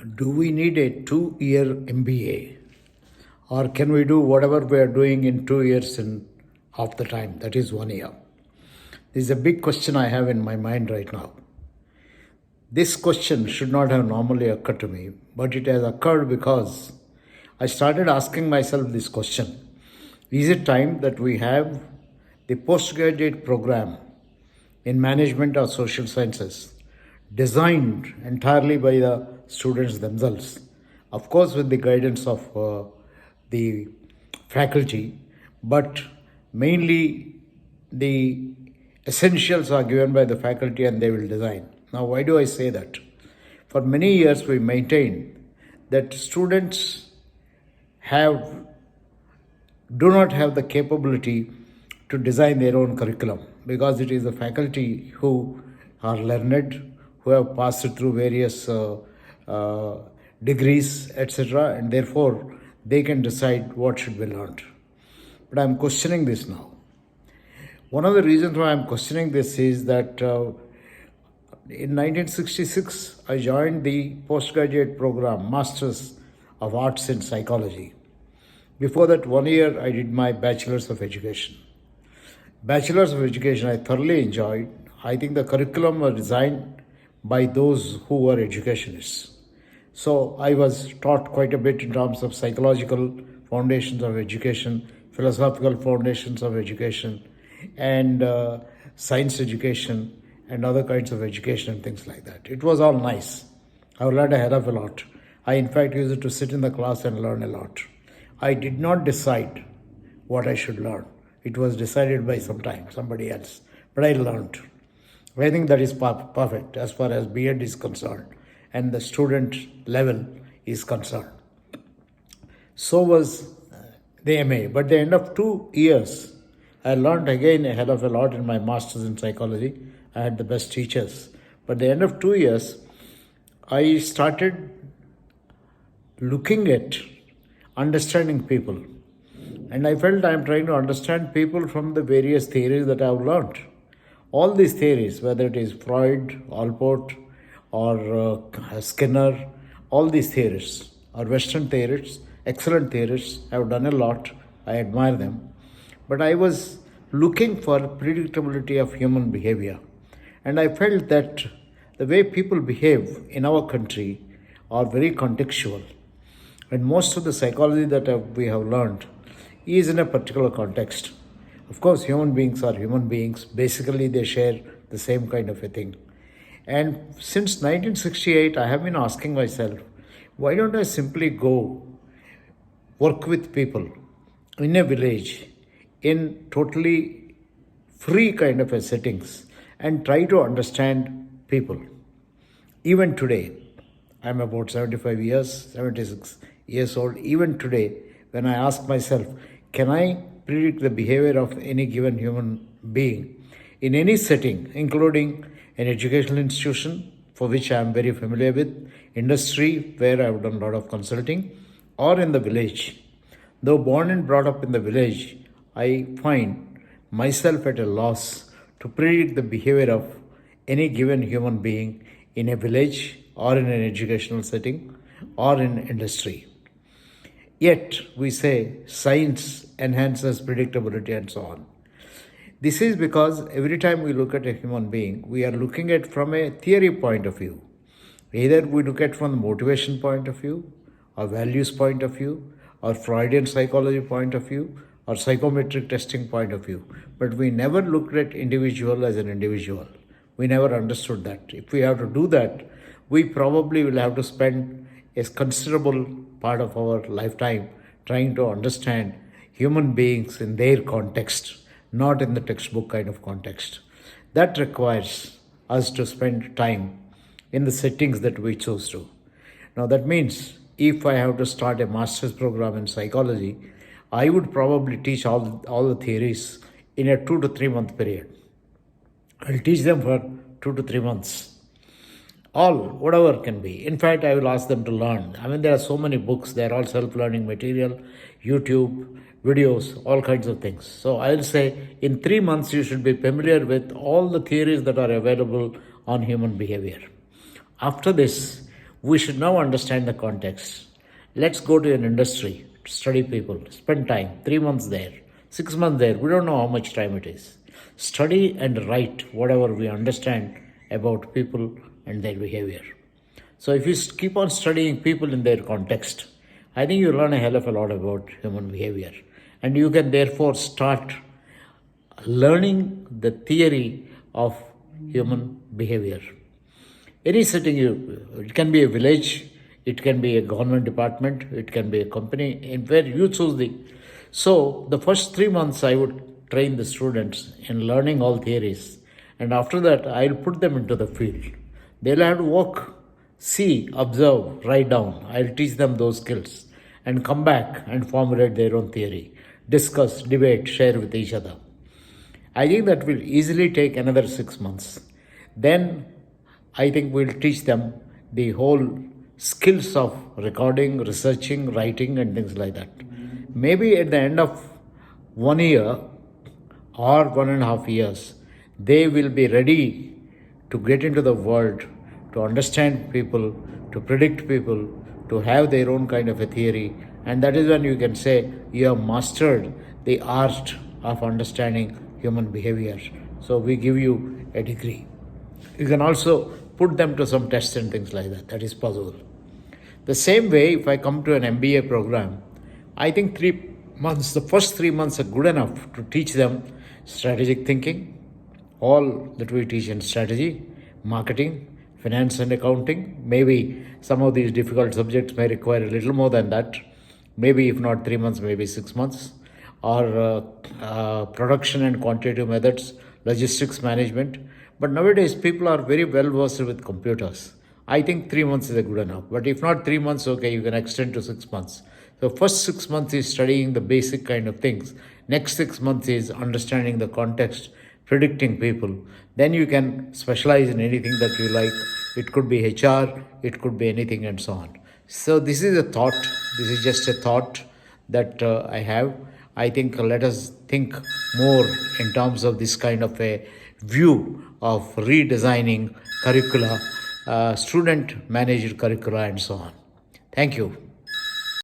Do we need a 2-year MBA? Or can we do whatever we are doing in 2 years in half the time? That is 1 year. This is a big question I have in my mind right now. This question should not have normally occurred to me, but it has occurred because I started asking myself this question. Is it time that we have the postgraduate program in management or social sciences designed entirely by the students themselves, of course with the guidance of the faculty, but mainly the essentials are given by the faculty and they will design. Now, why do I say that? For many years we maintained that students do not have the capability to design their own curriculum because it is the faculty who are learned, who have passed through various degrees, etc., and therefore they can decide what should be learned. But I'm questioning this now. One of the reasons why I'm questioning this is that in 1966, I joined the postgraduate program, Masters of Arts in Psychology. Before that, 1 year, I did my Bachelor's of Education. Bachelor's of Education, I thoroughly enjoyed. I think the curriculum was designed by those who were educationists. So I was taught quite a bit in terms of psychological foundations of education, philosophical foundations of education, and science education, and other kinds of education and things like that. It was all nice. I learned a hell of a lot. I, in fact, used to sit in the class and learn a lot. I did not decide what I should learn. It was decided by somebody else. But I learned. I think that is perfect as far as B.Ed is concerned and the student level is concerned. So was the MA. But at the end of 2 years, I learned again a hell of a lot in my Master's in Psychology. I had the best teachers. But at the end of 2 years, I started looking at understanding people. And I felt I am trying to understand people from the various theories that I have learned. All these theories, whether it is Freud, Allport, or Skinner, all these theories are Western theories, excellent theories. I have done a lot. I admire them. But I was looking for predictability of human behavior. And I felt that the way people behave in our country are very contextual. And most of the psychology that we have learned is in a particular context. Of course, human beings are human beings. Basically, they share the same kind of a thing. And since 1968, I have been asking myself, why don't I simply go work with people in a village in totally free kind of a settings and try to understand people. Even today, I'm about 76 years old. Even today, when I ask myself, can I predict the behavior of any given human being in any setting, including an educational institution for which I am very familiar with, industry where I have done a lot of consulting, or in the village. Though born and brought up in the village, I find myself at a loss to predict the behavior of any given human being in a village or in an educational setting or in industry. Yet we say science enhances predictability and so on. This is because every time we look at a human being, we are looking at from a theory point of view. Either we look at from the motivation point of view, or values point of view, or Freudian psychology point of view, or psychometric testing point of view. But we never looked at individual as an individual. We never understood that. If we have to do that, we probably will have to spend a considerable part of our lifetime trying to understand human beings in their context, not in the textbook kind of context. That requires us to spend time in the settings that we choose to. Now that means if I have to start a master's program in psychology, I would probably teach all the theories in a 2 to 3 month period. I'll teach them for 2 to 3 months. Whatever can be. In fact, I will ask them to learn. There are so many books. They're all self-learning material, YouTube, videos, all kinds of things. So I'll say in 3 months, you should be familiar with all the theories that are available on human behavior. After this, We should now understand the context. Let's go to an industry, study people, spend time, 3 months there, 6 months there. We don't know how much time it is. Study and write whatever we understand about people and their behavior. So if you keep on studying people in their context, I think you learn a hell of a lot about human behavior. And you can therefore start learning the theory of human behavior. Any setting, it can be a village, it can be a government department, it can be a company, in where you choose the. So the first 3 months I would train the students in learning all theories, and after that I'll put them into the field. They'll have to walk, see, observe, write down. I'll teach them those skills and come back and formulate their own theory, discuss, debate, share with each other. I think that will easily take another 6 months. Then I think we'll teach them the whole skills of recording, researching, writing, and things like that. Maybe at the end of 1 year or 1.5 years, they will be ready to get into the world, to understand people, to predict people, to have their own kind of a theory. And that is when you can say you have mastered the art of understanding human behavior. So we give you a degree. You can also put them to some tests and things like that. That is possible. The same way, if I come to an MBA program, I think 3 months, the first 3 months are good enough to teach them strategic thinking, all that we teach in strategy, marketing, finance and accounting. Maybe some of these difficult subjects may require a little more than that. Maybe if not 3 months, maybe 6 months. Or production and quantitative methods, logistics management. But nowadays, people are very well versed with computers. I think 3 months is a good enough. But if not 3 months, okay, you can extend to 6 months. So first 6 months is studying the basic kind of things. Next 6 months is understanding the context, predicting people. Then you can specialize in anything that you like. It could be HR, it could be anything, and so on. So this is a thought. This is just a thought that I have. I think let us think more in terms of this kind of a view of redesigning curricula, student managed curricula, and so on. Thank you.